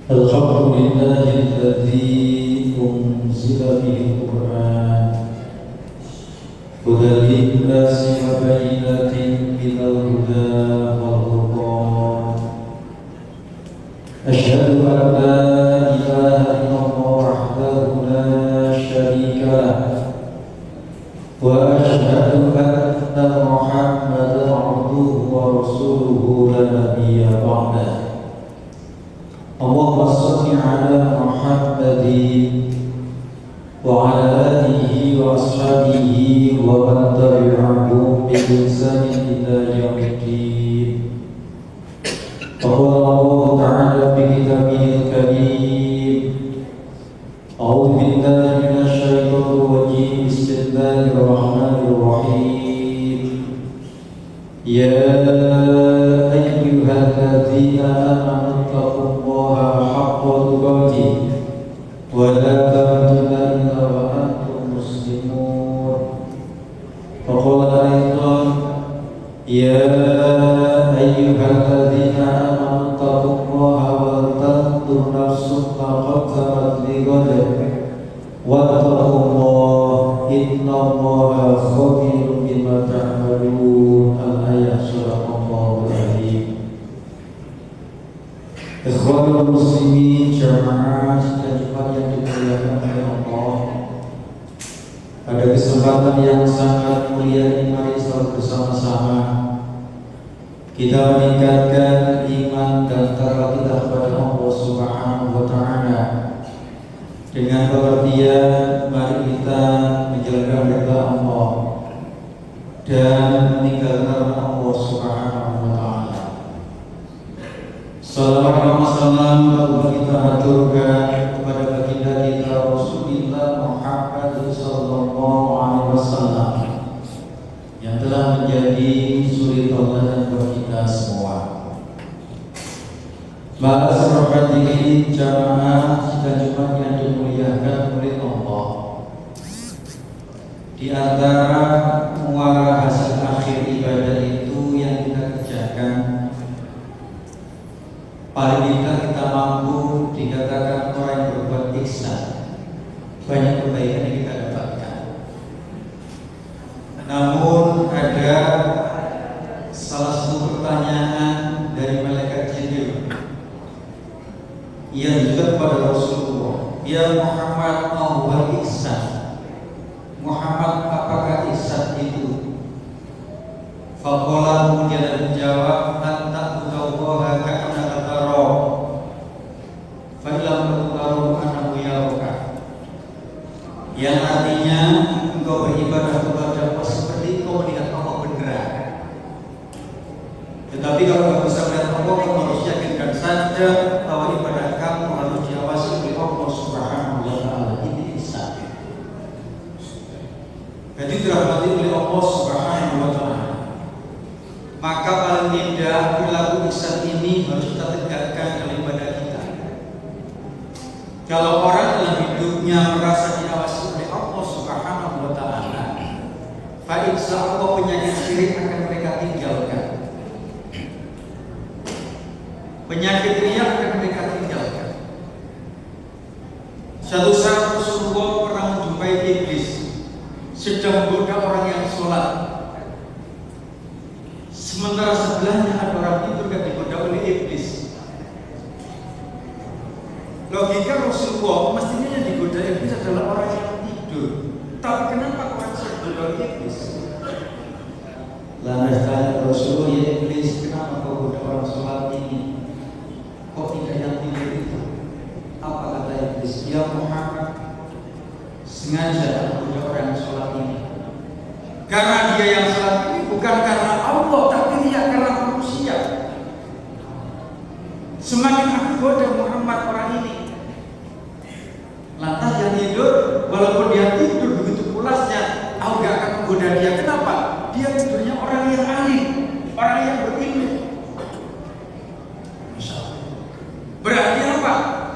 الحمد لله الذي أنزل به القرآن هدى للناس وبينات من الهدى والفرقان أشهد أن لا إله إلا الله وحده لا شريك له وأشهد أن محمدا عبده ورسوله لا نبي بعده اللهم صل على محمد وعلى آله وأصحابه ومن تبعهم بإحسان إلى يوم الدين. وقال الله تعالى في كتابه الكريم: أعوذ بالله من الشيطان الرجيم بسم الله الرحمن الرحيم. يا أيها الذين آمنوا اتقوا الله حق تقاته ولا تموتن إلا وأنتم مسلمون. وقال أيضا: يا أيها الذين آمنوا اتقوا الله ولتنظر نفس ما قدمت لغد واتقوا الله إن الله خبير بما تعملون. الآية surah Al-Azim. Ikhwanul muslimin jamaah dan jemaat yang dimuliakan oleh Allah, pada kesempatan yang sangat mulia ini mari selalu bersama-sama kita meningkatkan iman dan takwa kita kepada Allah Subhanahu wa Ta'ala dengan pengertian mari kita menjalankan perintah Allah dan meninggalkan Allah Subhanahu wa Ta'ala. Salawat dan salam kita haturkan kepada baginda kita Rasulullah Muhammad sallallahu alaihi wasallam yang telah menjadi suri tauladan buat kita semua. Ma'asyiral hadirin jamaah sidang Jumat yang dimuliakan oleh Allah. Di antara muara hasil akhir ibadah itu yang kita kerjakan, paling tidak kita mampu dikatakan orang yang berbuat ihsan, banyak kebaikan yang kita dapatkan. Namun ada salah satu pertanyaan dari malaikat Jibril yang juga kepada Rasulullah, ya Muhammad, mau ihsan? Muhammad, apakah ihsan itu? Faqala, kemudian menjawab, anta ta'budallaha ka'annaka tarahu fa illam tarahu annahu yaraka. Yang artinya engkau beribadah kepada Allah seperti engkau melihat Allah beneran. Tetapi kalau engkau bisa melihat Allah, kamu harus yakinkan saja bahwa ibadah kamu harus diawasi oleh Allah Subhanahu wa Ta'ala. Ini ihsan. Jadi dirahmati oleh Allah Subhanahu wa Ta'ala. Maka paling tidak perilaku ihsan ini harus kita tegakkan dalam ibadah kita. Kalau orang dalam hidupnya merasa diawasi oleh Allah Subhanahu wa Ta'ala, fa insyaallah penyakit syirik akan mereka tinggalkan. Penyakit riya akan mereka tinggalkan. Suatu saat Rasulullah pernah menjumpai iblis sedang menggoda orang yang sholat, sementara sebelahnya ada orang tidur yang digoda oleh iblis. Logika Rasulullah, mestinya yang digoda iblis adalah orang yang tidur, tapi kenapa orang yang digoda oleh iblis? Lantas tanya Rasulullah, ya iblis, kenapa kau goda orang sholat ini? Kok tidak yang tidur itu? Apa kata iblis? Ya Muhammad, sengaja aku goda orang yang sholat ini karena dia yang sholat ini bukan karena Allah, tapi dia karena manusia. Semakin aku goda Muhammad orang ini, lantas yang tidur, walaupun dia tidur begitu pulasnya, aku gak akan menggoda dia. Kenapa? Dia tidurnya orang yang alim, orang yang berilmu. Berarti apa?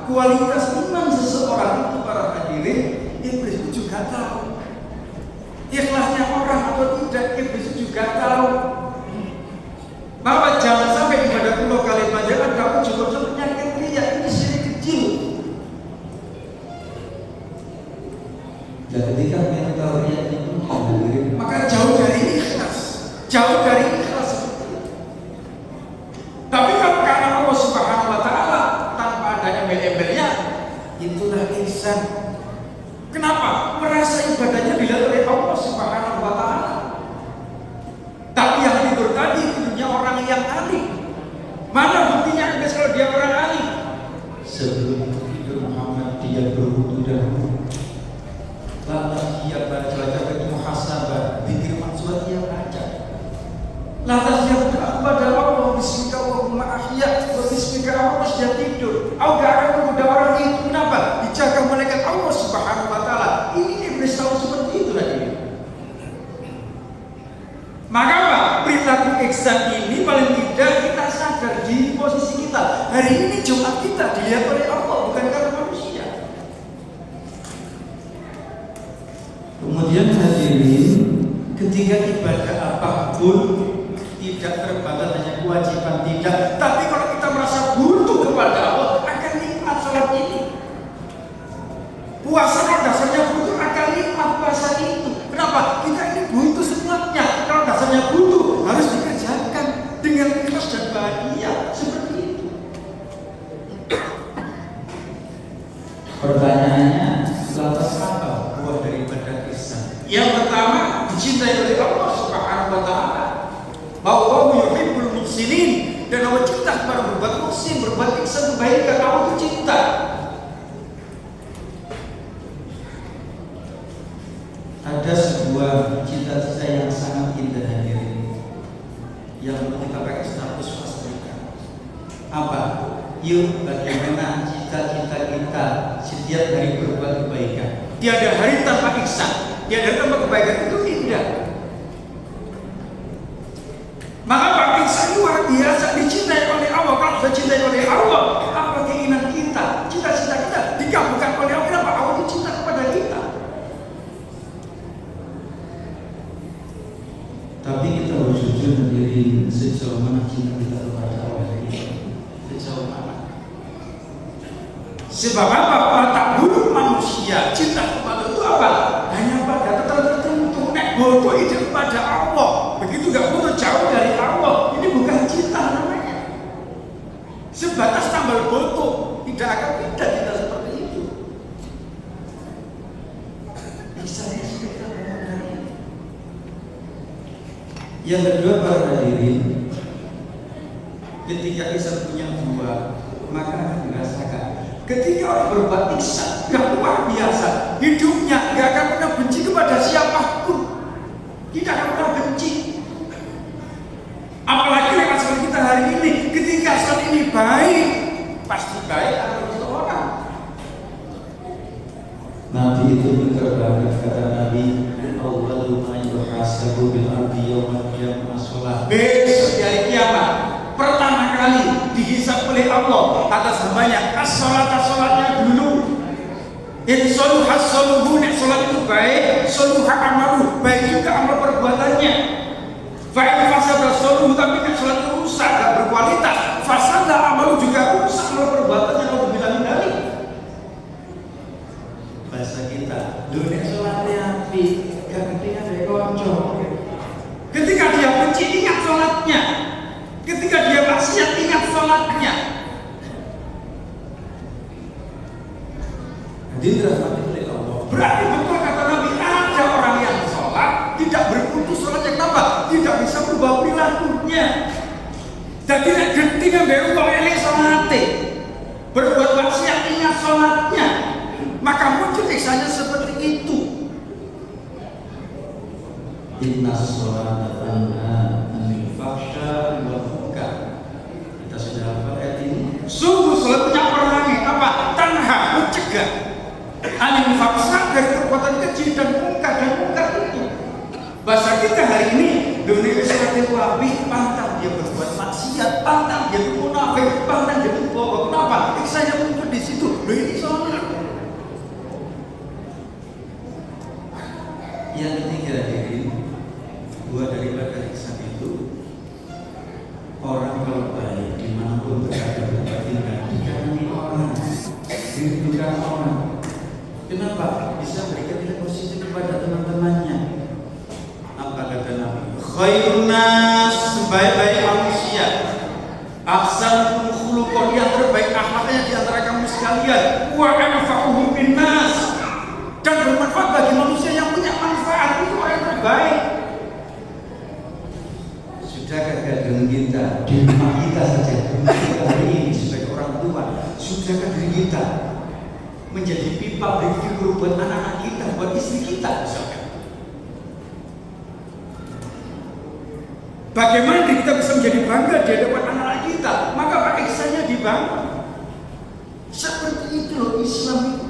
Kualitas iman seseorang itu, para hadirin, iblis itu juga tahu. Ikhlasnya orang atau tidak, iblis itu juga tahu. Maka jangan sampai ibadah pulau kali panjang ada ujuk-ujuk penyakit riya, ini syirik kecil. ihsan. Kenapa? Merasa ibadahnya dilihat oleh Allah Subhanahu wa Ta'ala. Tapi yang tidur tadi tentunya orang yang alim. Mana buktinya kalau dia orang alim? Sebelum tidur Muhammad dia berwudu dahulu. Lantas dia baca itu muhasabah, zikir maksud dia baca. Lantas dia berdoa kepada Allah, Bismika Allahumma ahya wa bismika Allah, dia tidur. Aku gak akan kepada orang itu. Kenapa? Dijaga malaikat Allah Subhanahu wa Ta'ala. Ini iblis tahu seperti itu lagi. Maka apa? Perilaku ihsan ini paling tidak kita sadar di posisi kita. Hari ini Jumat kita dilihat oleh Allah, bukan karena manusia. Kemudian hadirin, ketika ibadah apapun tidak terbatas hanya kewajiban, tidak. Tapi kalau kita merasa butuh kepada Allah, akan nikmat salat ini. Puasa kalau dasarnya butuh, akan nikmat puasa itu. Kenapa? Kita ini butuh semuanya. Kalau dasarnya butuh, harus dikerjakan dengan ikhlas dan bahagia seperti itu. Pertanyaannya, lantas apa buah daripada ihsan? Yang pertama, dicintai oleh Allah Subhanahu wa Ta'ala. Bahwa yuhibbul muhsinin, dan Allah cinta kepada berbuat muhsin, berbuat ihsan, kebaikan. Allah itu cinta. Ada sebuah cita-cita yang sangat indah hadirin, yang kita pakai status pastikan. Apa? Yuk, bagaimana cita-cita kita setiap hari berbuat kebaikan. Tiada hari tanpa ihsan, tiada hari tanpa kebaikan, itu indah. Maka Pak ihsan luar biasa, dicintai oleh Allah. Kalau sudah dicintai oleh Allah, apa keinginan kita, cita-cita kita dikabulkan oleh Allah. Kenapa? Allah itu cinta kepada kita. Tapi kita harus jujur hadirin, sejauh mana cinta kita kepada Allah ini? Sejauh mana? Sebab apa? Watak buruk manusia cinta kepada itu apa? Hanya pada tertentu. Nek bodoh itu kepada Allah. Begitu gak bodoh jauh dari Allah. Ini bukan cinta namanya. Sebatas tambal bodoh, tidak akan pindah kita seperti itu. Misalnya kita dari. Yang kedua para hadirin, ketika ihsan punya buah, maka akan dirasakan. Ketika orang berbuat ihsan, yang luar biasa, hidupnya gak akan pernah benci kepada siapapun. Tidak akan pernah benci. Apalagi lewat salat kita hari ini, ketika salat ini baik, pasti baik akan orang. Nabi itu pintar banget, kata Nabi, awwalu ma yuhasabu bil abdi yawmal qiyamah shalah. Besok di hari kiamat, pertama kali dihisab oleh Allah atas hambanya as-sholatnya dulu. In soluha soluhu, nek sholat itu baik, soluha amalu, baik juga amal perbuatannya. Fa'in fasada soluhu, tapi nek sholat itu rusak, gak berkualitas, fasada amalu juga rusak amal perbuatannya. Kalau bilang dari Bahasa kita, dunia sholatnya api, gak ketinggalan dari konco. ketika dia benci, ingat sholatnya. Ketika dia maksiat, ingat sholatnya. Dirahmati oleh Allah. Berarti betul kata Nabi, ada orang yang sholat tidak berputus sholatnya. Kenapa? Tidak bisa berubah perilakunya. Jadi nek genting ambek wong elek salate, berbuat maksiat ingat sholatnya, maka muncul ihsannya seperti itu. Inna sholata tanha anil fahsya wal munkar. Kita sudah hafal ayat ini. Sungguh sholat punya perangi apa? Tanha, mencegah anil fahsya, dari perbuatan keji dan mungkar itu. Bahasa kita hari ini, dunia sholat itu habis, pantang dia berbuat maksiat, pantang dia munafik, pantang dia bohong. Kenapa? Ihsannya muncul di situ. Loh, ini sholat. Yang ketiga hadirin, buah daripada ihsan itu, orang kalau baik dimanapun berada tempat tinggal, dikanani orang, dirindukan orang. Kenapa? Bisa berikan nilai positif kepada teman-temannya. Apa kata Nabi? Khairun nas, sebaik-baik manusia, ahsanukum khuluqan, yang terbaik akhlaknya di antara kamu sekalian, wa anfa'uhum bin nas, bermanfaat bagi manusia yang punya manfaat, itu orang terbaik. Sudahkah dengan kita di rumah kita saja, kita hari ini sebagai orang tua, sudahkah diri kita menjadi pipa berfigur buat anak-anak kita, buat istri kita misalkan? Bagaimana kita bisa menjadi bangga di hadapan anak-anak kita? Maka Pak ihsannya dibangun. Seperti itu loh Islam itu.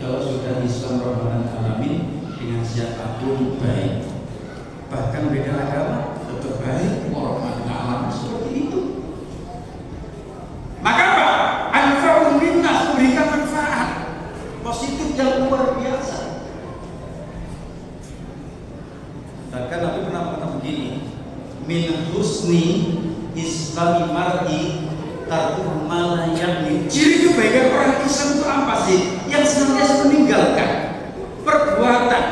Kalau sudah Islam Rahmatan Alamin, dengan siapapun baik, bahkan beda agama tetap baik, Rahmatan Alamin seperti itu. Maka apa? Anfa'ul linnas, memberikan manfaat positif yang luar biasa. Bahkan Nabi pernah mengatakan begini, min husni islami mar'i tarkuhu ma la ya'ni. Ciri kebaikan orang Islam itu apa sih? Yang senantiasa meninggalkan perbuatan,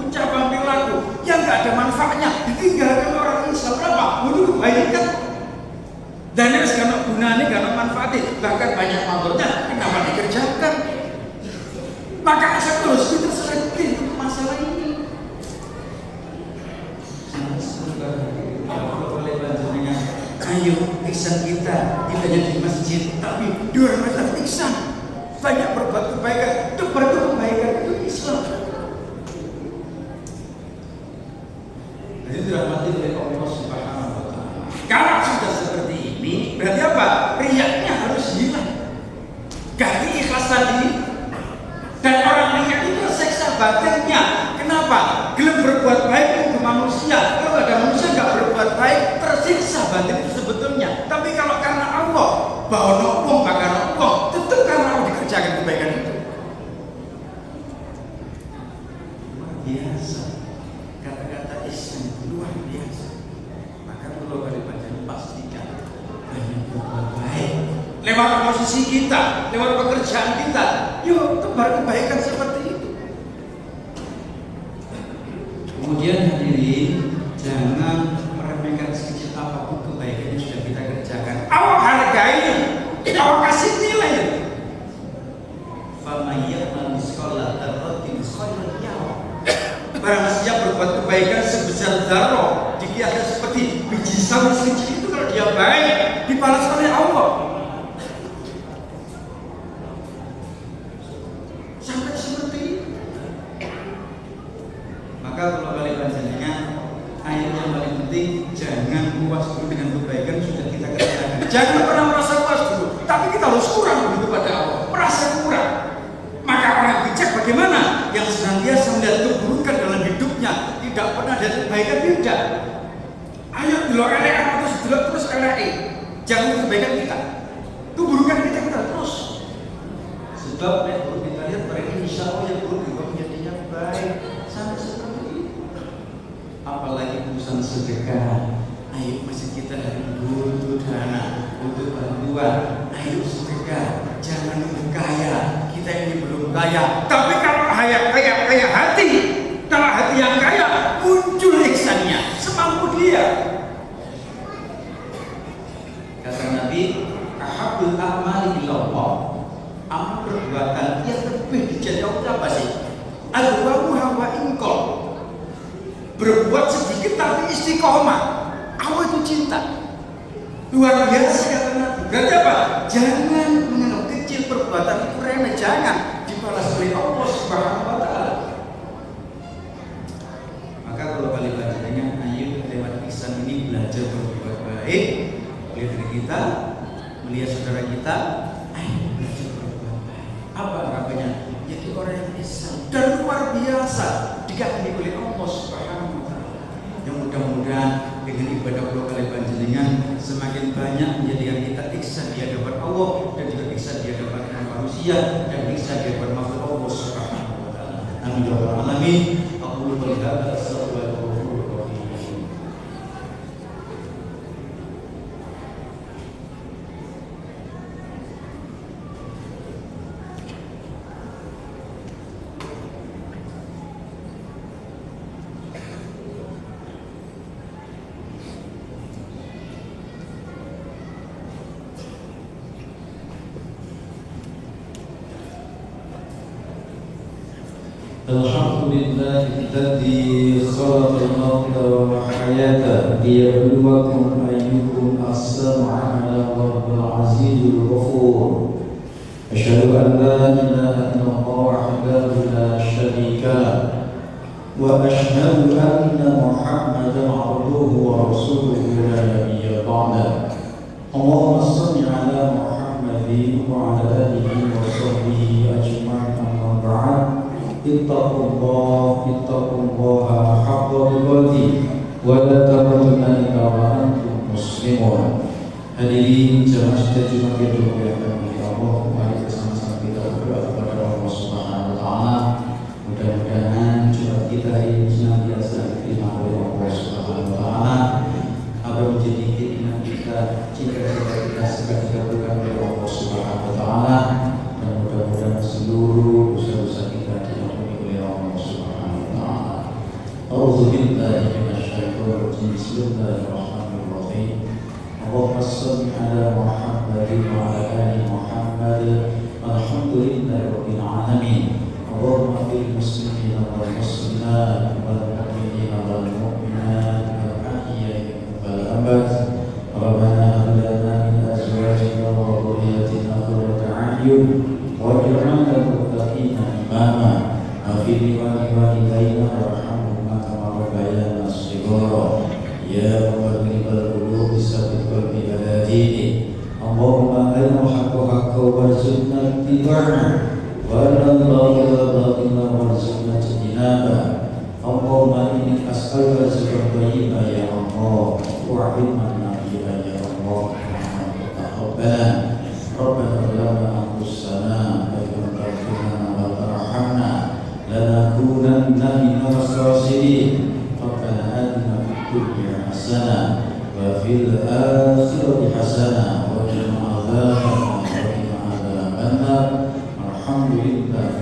ucapan, perilaku yang nggak ada manfaatnya, ditinggalkan orang Islam. Kenapa? Untuk kebaikan. Dan harus karena gunanya, karena manfaatnya, bahkan banyak manfaatnya, kenapa dikerjakan? Maka harus kita selektif masalah ini. Ayo ihsan kita tidak hanya di masjid, tapi di luar masjid ihsan. Banyak berbuat kebaikan, berbuat kebaikan itu Islam. Jadi dirahmati oleh Allah Subhanahu wa Ta'ala. Kalau sudah seperti ini, berarti apa? Riyaknya harus hilang. Ganti ikhlas tadi. Dan orang riyak itu seksa batinnya. Kenapa? Gelap berbuat baik untuk manusia. Kalau ada manusia nggak berbuat baik, tersiksa batin itu sebetulnya. Tapi kalau karena Allah, bahwa nopong bakar nopong, tentu karena Allah dikerjakan kebaikan itu. Luar biasa. Kata-kata ihsan itu luar biasa. Maka kalau kali baca pastikan banyak berbuat baik. Lewat posisi kita, lewat pekerjaan kita, yuk tebar kebaikan seperti itu. Kemudian hadirin, jangan meremehkan sekecil apapun kebaikan yang sudah kita kerjakan. Awak hargai, awak kasih nilai. Famayyaman miskola terrotin khairan yawa. Barang siapa berbuat kebaikan sebesar darah, dikiaskan seperti biji sawi sekecil itu, kalau dia baik, dibalas oleh Allah. Sampai seperti itu. Maka kalau kalian panjenengan, ayat yang paling penting, jangan puas dulu dengan kebaikan sudah kita kerjakan. Jangan pernah merasa puas dulu, tapi kita harus kurang begitu pada Allah, merasa kurang. Maka orang bijak bagaimana? Yang senantiasa melihat keburukan dalam hidupnya, tidak pernah ada kebaikan, tidak. Ayo delok elek terus elek. Jangan kebaikan kita, keburukan kita terus. Sebab kalau kita lihat mereka insya Allah yang buruk juga menjadi yang baik. Sampai seperti itu. Apalagi urusan sedekah. Ayo masih kita butuh dana, butuh bantuan. Ayo sedekah. Jangan nunggu kaya. Kita ini belum kaya. Tapi kalau kaya hati, kalau hati yang kaya, muncul ihsannya semampu dia. Kata Nabi, ahabul a'mali ilallah. Amal perbuatan yang lebih dijadikan apa sih? Al-wamu hawa ingkol. Berbuat sedikit tapi istiqomah. Allah itu cinta. Luar biasa kata Nabi. Berarti apa? Jangan menganggap kecil perbuatan itu remeh. Jangan dibalas oleh Allah Subhanahu wa Ta'ala. Maka kalau kalian belajar dengan ayo lewat ihsan ini belajar berbuat baik, melihat diri kita, melihat saudara kita. Ayo belajar berbuat baik. Apa harapannya? Jadi orang yang ihsan dan luar biasa dikasihi oleh Allah Subhanahu wa Ta'ala. Yang mudah-mudahan dengan ibadah Allah kali panjenengan semakin banyak menjadikan kita ihsan di hadapan Allah dan juga ihsan di hadapan manusia dan ihsan di hadapan makhluk Allah Subhanahu wa Ta'ala. Amin ya rabbal alamin. Aku berdoa الحمد لله الذي خلق الموت والحياة ليبلوكم أيكم أحسن عملا وهو العزيز الغفور أشهد أن لا إله إلا الله وحده لا شريك له وأشهد أن محمدا عبده ورسوله لا نبي بعده اللهم صل على محمد وعلى آله وصحبه أجمعين أما بعد اتقوا الله حق تقاته ولا تموتن إلا وأنتم مسلمون. Hadirin jemaah Jumat yang dimuliakan oleh Allah, mari bersama-sama kita berdoa kepada Allah Subhanahu wa taala. Mudah-mudahan Jumat kita ini senantiasa diterima oleh Allah Subhanahu wa taala, agar menjadi keinginan kita, cita-cita kita segera dikabulkan oleh Allah Subhanahu wa taala, dan mudah-mudahan seluruh dosa-dosa kita diampuni oleh Allah Subhanahu wa taala. A'udzu billahi minasyaitonir rajim. Bismillahirrahmanirrahim. Allahumma shalli ala Muhammadin wa ala ali Muhammad. Alhamdulillahi rabbil alamin. Allahumma fil muslimina wal muslimat wal mu'minina wal mu'minat wal ahya'i wal amwat. Rabbana hab lana min azwajina wa dhurriyyatina qurrata a'yun waj'alna lil muttaqina imama. Afini wa walidayna warhamhuma kama rabbayana shighara. Ya muqallibal qulub tsabbit qalbi ala dinik. Allahumma arina al-haqqa haqqan warzuqna ittiba'ahu wa arina al-batila batilan warzuqna ijtinabah. Allahumma inni as'aluka rizqan thayyiban ya Allah wa 'ilman nafi'an ya Allah wa rahmatan rabbana. Rabbana ظلمنا أنفسنا وإن لم تغفر لنا وترحمنا لنكونن من الخاسرين. ربنا آتنا في الدنيا حسنة وفي الآخرة حسنة وقنا عذاب النار. الحمد لله